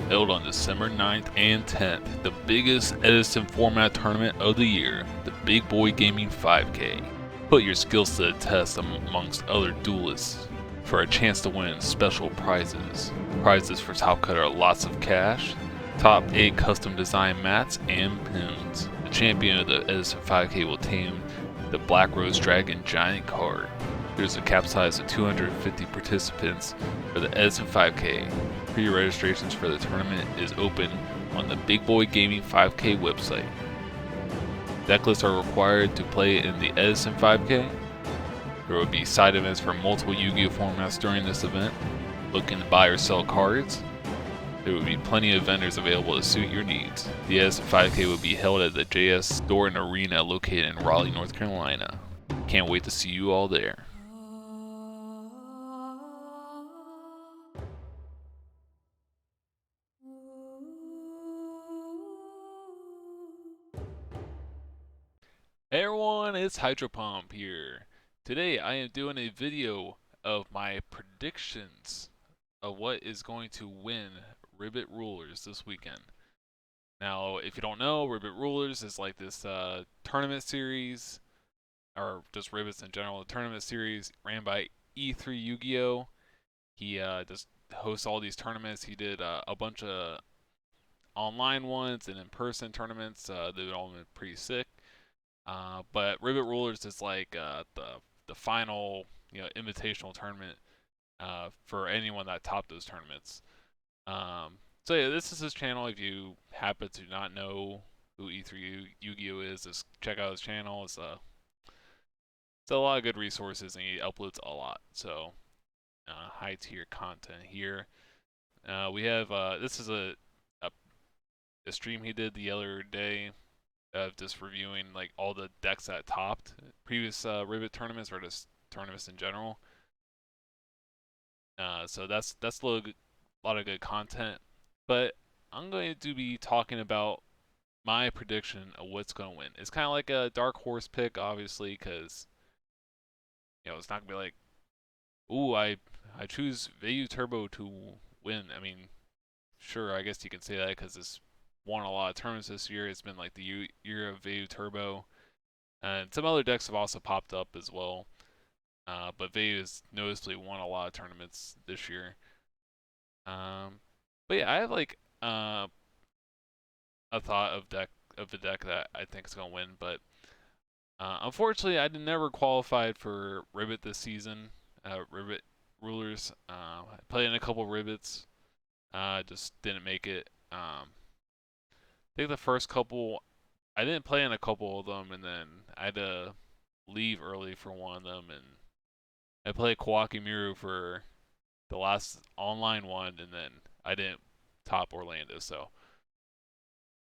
held on December 9th and 10th, the biggest Edison format tournament of the year, the Big Boy Gaming 5K. Put your skills to the test amongst other duelists for a chance to win special prizes. Prizes for top cut are lots of cash, top 8 custom design mats, and pins. The champion of the Edison 5K will tame the Black Rose Dragon Giant card. There's a cap size of 250 participants for the Edison 5K. Pre-registrations for the tournament is open on the Big Boy Gaming 5K website. Deck lists are required to play in the Edison 5K. There will be side events for multiple Yu-Gi-Oh formats during this event. Looking to buy or sell cards? There will be plenty of vendors available to suit your needs. The Edison 5K will be held at the JS Store and Arena located in Raleigh, North Carolina. Can't wait to see you all there. Hey everyone, it's Hydropump here. Today I am doing a video of my predictions of what is going to win R.B.E.T Rulers this weekend. Now, if you don't know, R.B.E.T Rulers is like this tournament series, or just R.B.E.Ts in general, a tournament series ran by E3 Yu-Gi-Oh! He just hosts all these tournaments. He did a bunch of online ones and in-person tournaments. They've all been pretty sick. But R.B.E.T Rulers is like the final invitational tournament for anyone that topped those tournaments. So yeah, this is his channel. If you happen to not know who E3 Yu-Gi-Oh is, just check out his channel. It's a lot of good resources, and he uploads a lot. So high tier content here. We have this is a stream he did the other day of just reviewing like all the decks that topped previous R.B.E.T tournaments or just tournaments in general. So that's a lot of good content. But I'm going to be talking about my prediction of what's going to win. It's kind of like a dark horse pick, obviously, because it's not gonna be like, ooh, I choose Vayu Turbo to win. I mean, sure, I guess you can say that because it's won a lot of tournaments this year. It's been like the year of Vayu Turbo. And some other decks have also popped up as well. But Vayu has noticeably won a lot of tournaments this year. But yeah, I have like a thought of a deck that I think is gonna win, but unfortunately, I never qualified for R.B.E.T this season. R.B.E.T Rulers. I played in a couple R.B.E.Ts. Just didn't make it. I think the first couple, I didn't play in a couple of them, and then I had to leave early for one of them, and I played Kawaki Miru for the last online one, and then I didn't top Orlando. So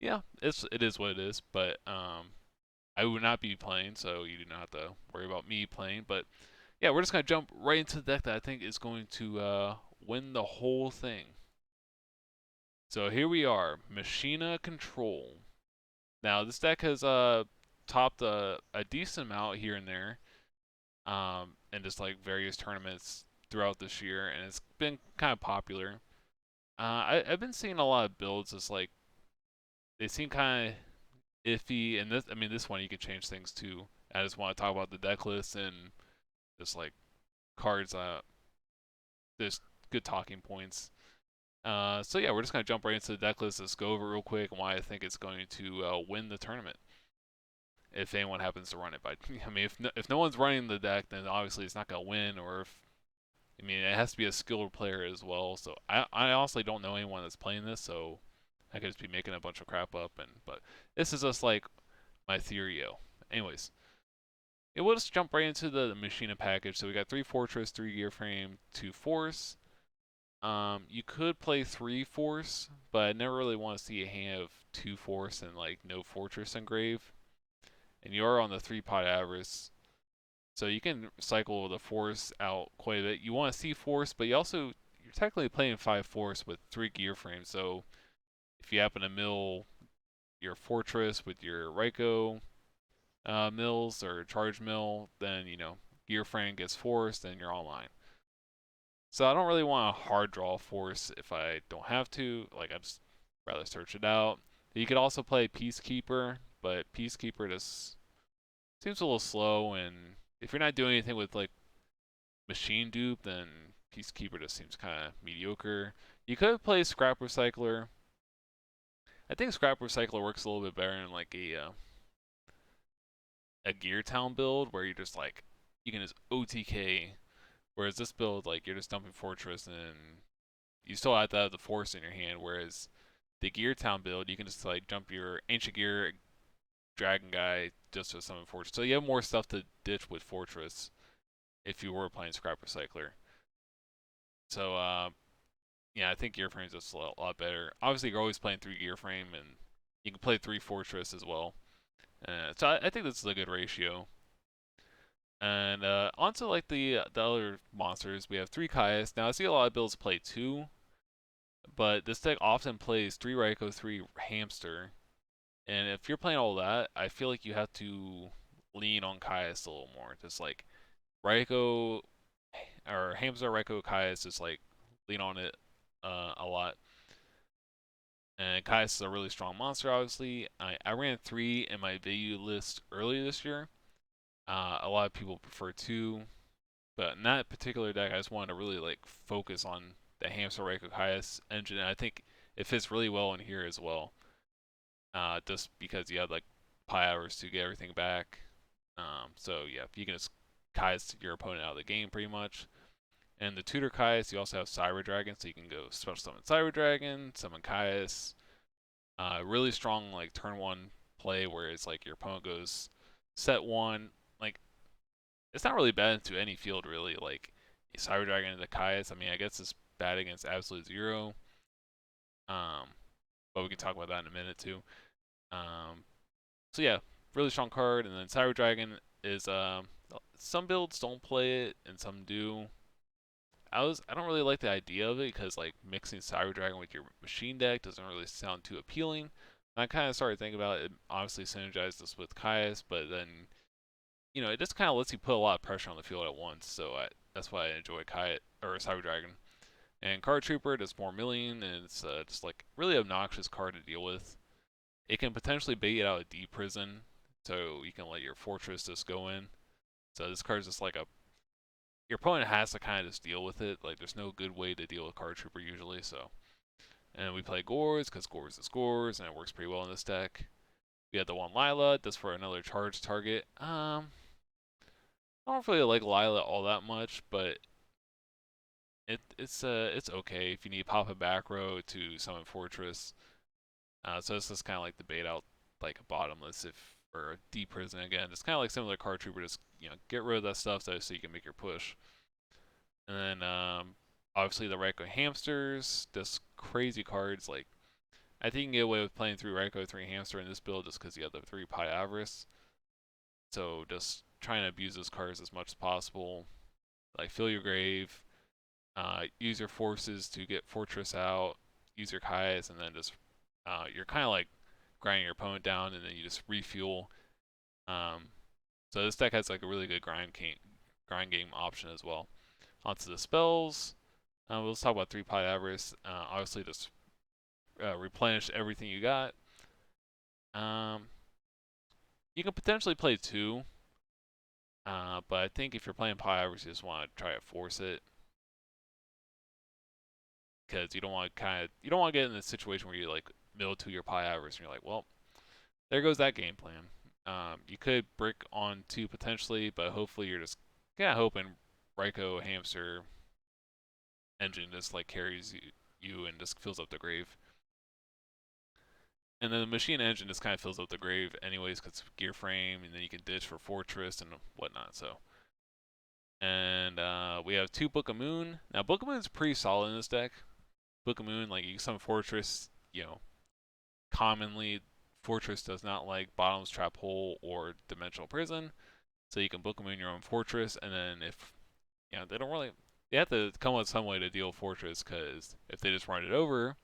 yeah, it is what it is. But I would not be playing, so you do not have to worry about me playing. But yeah, we're just gonna jump right into the deck that I think is going to win the whole thing. So here we are, Machina Control. Now this deck has topped a decent amount here and there, in just like various tournaments throughout this year, and it's been kind of popular. I've been seeing a lot of builds that's like they seem kind of iffy, and this one you can change things too. I just want to talk about the deck list and just like cards. There's good talking points. So yeah, we're just gonna jump right into the deck list. Let's go over it real quick and why I think it's going to win the tournament. If anyone happens to run it, but I mean, if no one's running the deck, then obviously it's not gonna win. Or if it has to be a skilled player as well. So I honestly don't know anyone that's playing this, so I could just be making a bunch of crap up. But this is just like my theorio. Anyways, we'll just jump right into the Machina package. So we got 3 Fortress, 3 Gear Frame, 2 Force. You could play 3 Force, but I never really want to see a hand of 2 Force and like no Fortress engraved. And you are on the 3-pot avarice, so you can cycle the Force out quite a bit. You want to see Force, but you're technically playing 5 Force with 3 Gear Frames. So if you happen to mill your Fortress with your Raikou mills or charge mill, then Gear Frame gets forced and you're online. So I don't really want a hard draw force if I don't have to. Like I'd just rather search it out. You could also play Peacekeeper, but Peacekeeper just seems a little slow, and if you're not doing anything with like machine dupe, then Peacekeeper just seems kind of mediocre. You could play Scrap Recycler. I think Scrap Recycler works a little bit better in like a Gear Town build where you're just like you can just OTK. Whereas this build, like you're just dumping Fortress and you still have to have the Force in your hand. Whereas the Gear Town build, you can just like jump your Ancient Gear Dragon guy just to summon Fortress. So you have more stuff to ditch with Fortress if you were playing Scrap Recycler. So yeah, I think Gear Frame is just a lot better. Obviously, you're always playing 3 Gear Frame, and you can play 3 Fortress as well. So I think this is a good ratio. And onto like the other monsters, we have 3 Kaius. Now I see a lot of builds play 2, but this deck often plays 3 Raikou, 3 Hamster. And if you're playing all that, I feel like you have to lean on Kaius a little more. Just like Raikou or Hamster, Raikou, Kaius, just like lean on it a lot. And Kaius is a really strong monster, obviously. I ran 3 in my value list early this year. A lot of people prefer 2, but in that particular deck, I just wanted to really like focus on the Hamster Raikou Kaius engine. And I think it fits really well in here as well. Just because you have like pi hours to get everything back. So yeah, you can just Kaius your opponent out of the game pretty much. And the Tutor Kaius, you also have Cyber Dragon, so you can go special summon Cyber Dragon, summon Kaius. Really strong like turn 1 play where it's like your opponent goes set 1. Like it's not really bad into any field really. Like Cyber Dragon into Kaius. I mean, I guess it's bad against Absolute Zero. Um, but we can talk about that in a minute too. Um, so yeah, really strong card. And then Cyber Dragon is some builds don't play it and some do. I don't really like the idea of it because like mixing Cyber Dragon with your machine deck doesn't really sound too appealing. And I kind of started thinking about it. Obviously synergized this with Caius, but then it just kind of lets you put a lot of pressure on the field at once. So that's why I enjoy Caius or Cyber Dragon. And Card Trooper does 4 million, and it's just like really obnoxious card to deal with. It can potentially bait out a D prison, so you can let your Fortress just go in. So this card is just like your opponent has to kind of just deal with it. Like there's no good way to deal with Card Trooper usually. So, and we play Gores because Gores is Gores, and it works pretty well in this deck. We had the one Lila, that's for another charge target. I don't really like Lila all that much, but it's okay if you need pop a back row to summon Fortress. So it's just kind of like the bait out like a bottomless if or a deep prison again. It's kind of like similar to Card Trooper, just get rid of that stuff so you can make your push. And then obviously the Raikou Hamsters, just crazy cards. Like I think you can get away with playing 3 Raikou, 3 Hamster in this build just because you have the 3 Pi Avarice. So just trying to abuse those cards as much as possible. Like fill your grave, use your forces to get Fortress out, use your Kai's, and then just you're kind of like grinding your opponent down, and then you just refuel. So this deck has like a really good grind game option as well. Onto the spells. Let's talk about 3 Pi Avarice. Obviously, just replenish everything you got. You can potentially play 2, but I think if you're playing Pi Avarice, you just want to try to force it because you don't want to get in this situation where you like middle to your Pi Avarice and you're like, well, there goes that game plan. You could brick on 2 potentially, but hopefully you're just hoping Raikou Hamster engine just like carries you and just fills up the grave. And then the machine engine just kind of fills up the grave anyways because it's gear frame, and then you can ditch for Fortress and whatnot. So, and we have 2 Book of Moon. Now Book of Moon's pretty solid in this deck. Book of Moon, like you summon Fortress, commonly Fortress does not like Bottom's Trap Hole or Dimensional Prison, so you can Book of Moon your own Fortress, and then if they don't really, they have to come up with some way to deal with Fortress because if they just run it over,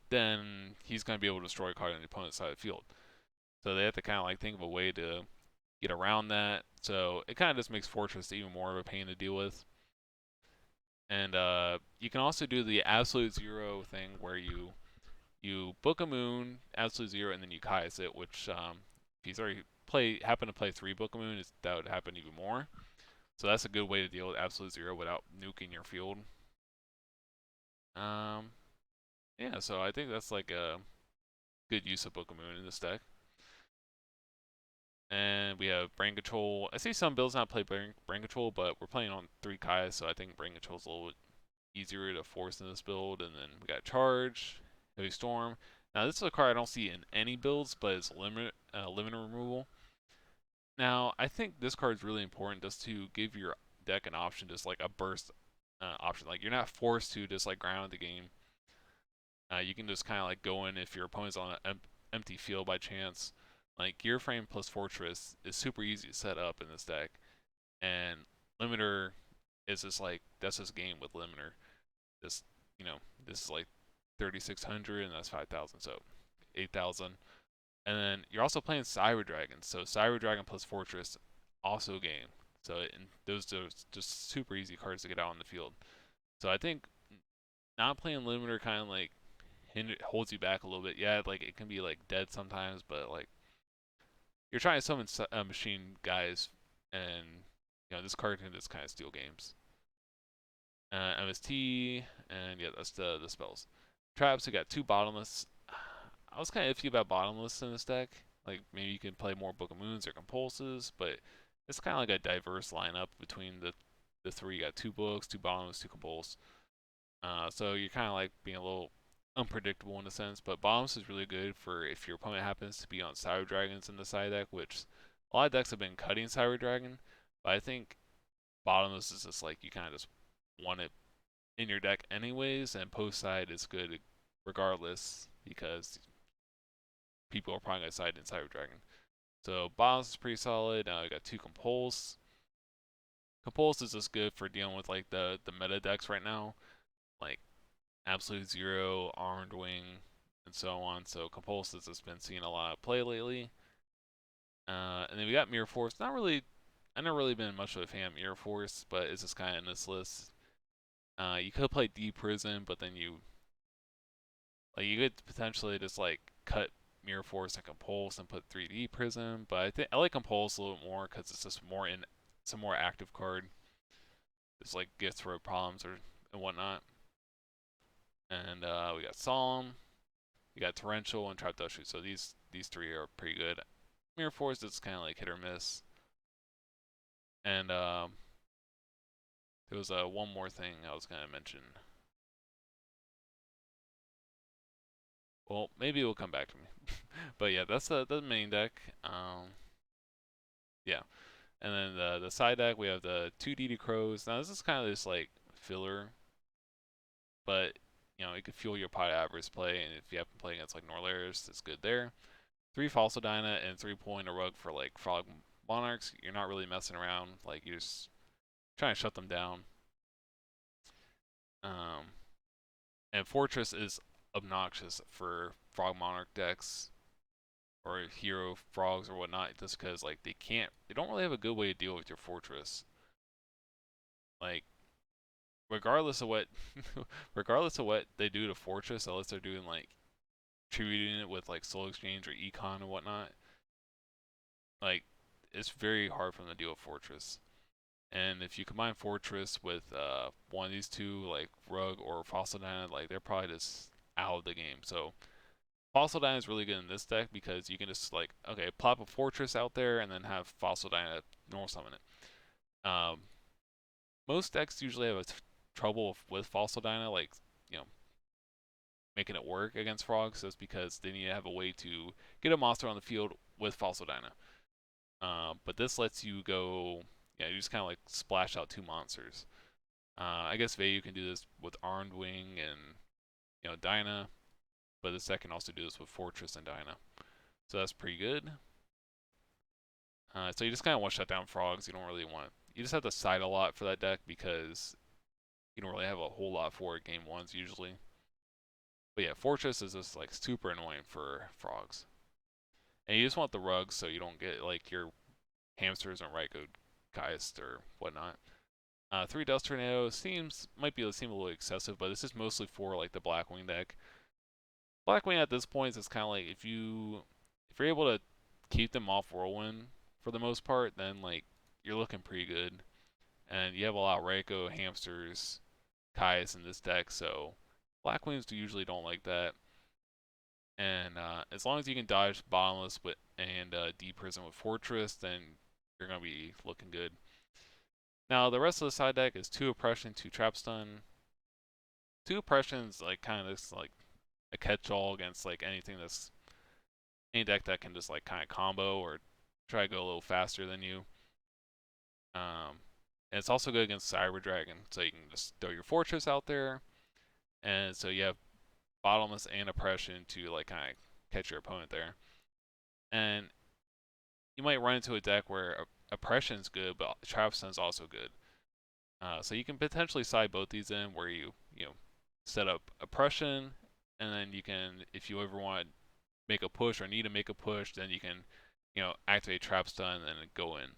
then he's going to be able to destroy a card on the opponent's side of the field. So they have to kind of like think of a way to get around that. So it kind of just makes Fortress even more of a pain to deal with. And you can also do the absolute zero thing where you book a moon, absolute zero, and then you Kai's it, which if he's already happen to play 3 book a moon, that would happen even more. So that's a good way to deal with absolute zero without nuking your field. Um, yeah, so I think that's like a good use of book a moon in this deck. And we have brain control. I see some builds not play brain control, but we're playing on 3 Kai's, so I think brain control is a little bit easier to force in this build. And then we got charge, heavy storm. Now this is a card I don't see in any builds, but it's limit removal. Now I think this card is really important just to give your deck an option, just like a burst option. Like you're not forced to just like grind the game. You can just kind of like go in if your opponent's on an empty field by chance. Like Gear Frame plus Fortress is super easy to set up in this deck, and Limiter is just like that's this game with Limiter. This this is like 3,600 and that's 5,000, so 8,000. And then you're also playing Cyber Dragon, so Cyber Dragon plus Fortress also game. So and those are just super easy cards to get out on the field. So I think not playing Limiter kind of like holds you back a little bit. Yeah, like it can be like dead sometimes, but like you're trying to summon machine guys, and this card can just kind of steal games. MST, and yeah, that's the spells. Traps, we got 2 bottomless. I was kind of iffy about bottomless in this deck. Like maybe you can play more Book of Moons or Compulses, but it's kind of like a diverse lineup between the 3. You got 2 books, 2 bottomless, 2 compulse. So you're kind of like being a little unpredictable in a sense, but bottomless is really good for if your opponent happens to be on Cyber Dragons in the side deck, which a lot of decks have been cutting Cyber Dragon, but I think bottomless is just like you kind of just want it in your deck anyways, and post side is good regardless because people are probably going to side in Cyber Dragon. So bottomless is pretty solid. Now we got 2 compulse. Compulse is just good for dealing with like the meta decks right now, like Absolute Zero, Armed Wing, and so on. So Compulse has just been seeing a lot of play lately. And then we got Mirror Force. Not really, I've never really been much of a fan of Mirror Force, but it's just kind of in this list. You could play D Prison, but then you could potentially just like cut Mirror Force and Compulse and put 3D Prism. But I think I like Compulse a little bit more because it's just it's a more active card. It's like gets rid of problems or and whatnot. And we got Solemn, we got Torrential and Trap Dusty. So these 3 are pretty good. Mirror Force is kind of like hit or miss. And there was one more thing I was gonna mention. Well, maybe it will come back to me. But yeah, that's the main deck. Yeah, and then the side deck we have the 2D Crows. Now this is kind of this like filler, but it could fuel your pot average play, and if you happen to play against like Norlaris, it's good there. 3 Falsadina and 3 pulling a rug for like Frog Monarchs. You're not really messing around. Like you're just trying to shut them down. Um, and Fortress is obnoxious for Frog Monarch decks or hero frogs or whatnot, just because like they don't really have a good way to deal with your Fortress. Like regardless of what regardless of what they do to Fortress, unless they're doing like tributing it with like Soul Exchange or Econ and whatnot, like it's very hard for them to deal with Fortress. And if you combine Fortress with one of these 2, like Rug or Fossil Dyna, like they're probably just out of the game. So Fossil Dyna is really good in this deck because you can just like, okay, plop a Fortress out there and then have Fossil Dyna normal summon it. Most decks usually have trouble with Fossil Dyna, like, you know, making it work against frogs, just because they need to have a way to get a monster on the field with Fossil Dyna. But this lets you go, yeah, you just kind of like splash out 2 monsters. I guess Vayu can do this with Armed Wing and Dyna, but this deck can also do this with Fortress and Dyna. So that's pretty good. So you just kind of want to shut down frogs. You don't really want. You just have to side a lot for that deck because you don't really have a whole lot for it game 1s usually. But yeah, Fortress is just like super annoying for frogs. And you just want the rugs so you don't get like your hamsters and Raikou Geist or whatnot. Three Dust Tornado seem a little excessive, but this is mostly for like the Blackwing deck. Blackwing at this point is kind of like if you're able to keep them off Whirlwind for the most part, then like you're looking pretty good. And you have a lot of Reiko, Hamsters, Kais in this deck, so Blackwings usually don't like that. And as long as you can dodge Bottomless and Deep Prison with Fortress, then you're gonna be looking good. Now the rest of the side deck is 2 Oppression, 2 Trap Stun. 2 Oppression's like kind of like a catch-all against like any deck that can just like kind of combo or try to go a little faster than you. And it's also good against Cyber Dragon, so you can just throw your Fortress out there, and so you have Bottomless and Oppression to like kind of catch your opponent there. And you might run into a deck where Oppression's good, but Trap Stun's also good. So you can potentially side both these in where you know set up Oppression, and then you can, if you ever want to make a push or need to make a push, then you can activate Trap Stun and then go in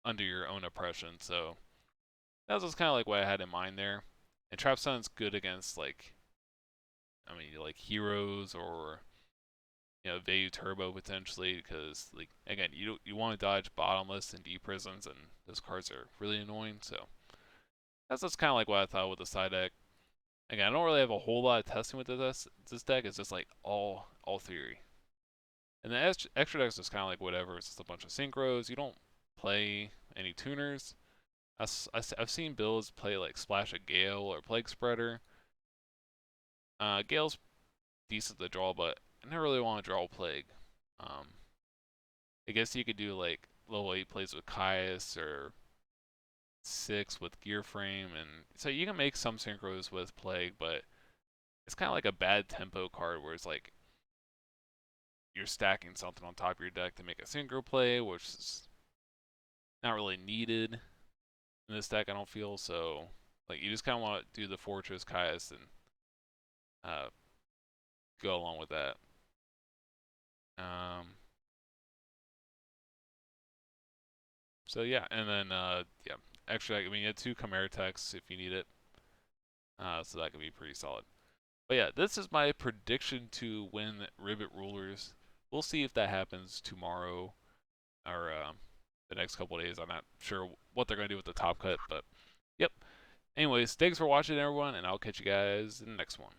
under your own Oppression. So that was just kind of like what I had in mind there. And Trap Stun's good against like heroes or Vayu Turbo potentially, because like again you want to dodge Bottomless and Deep Prisons, and those cards are really annoying. So that's just kind of like what I thought with the side deck. Again, I don't really have a whole lot of testing with this deck. It's just like all theory. And the extra deck is just kind of like whatever. It's just a bunch of synchros. You don't play any tuners. I've seen builds play like Splash a Gale or Plague Spreader. Gale's decent to draw, but I never really want to draw Plague. Um, I guess you could do like level 8 plays with Caius or 6 with Gear Frame, and so you can make some synchros with Plague, but it's kind of like a bad tempo card where it's like you're stacking something on top of your deck to make a synchro play, which is not really needed in this deck, I don't feel. So like you just kind of want to do the Fortress Caius and uh, go along with that. Um, so yeah, and then yeah, actually, I mean, you had 2 Chimera Techs if you need it, so that could be pretty solid. But yeah, this is my prediction to win Ribbit Rulers. We'll see if that happens tomorrow or the next couple days. I'm not sure what they're gonna do with the top cut, but yep. Anyways, thanks for watching, everyone, and I'll catch you guys in the next one.